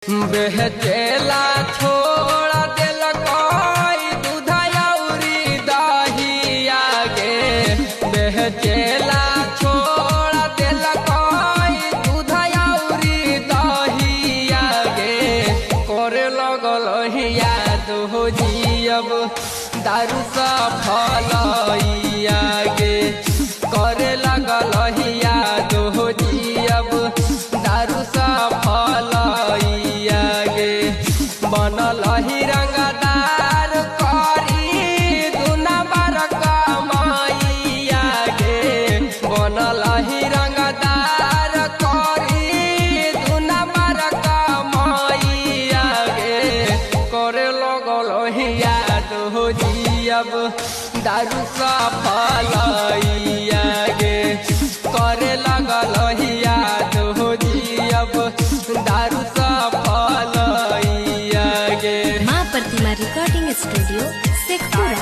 बेहचेला छोड़ दिल कोई दूधयौरी दहिया गे। बेहचेला छोड़ दिल कोई दूधयौरी दहिया गे। करे लगल याद हो जियब दारू सफलैया गे। करे लगल याद हो जियब दारू सफलैया गे। बनल ही रंगदार करी दुना बार कमैया गे। बनल ही रंगदार करी दुना बार कमैया गे। करे लगल याद हो जियब दारू सफलैया गे। करे लगल याद हो जियब दारू सफलैया गे। माँ प्रतिमा रिकॉर्डिंग स्टूडियो शेखपुरा।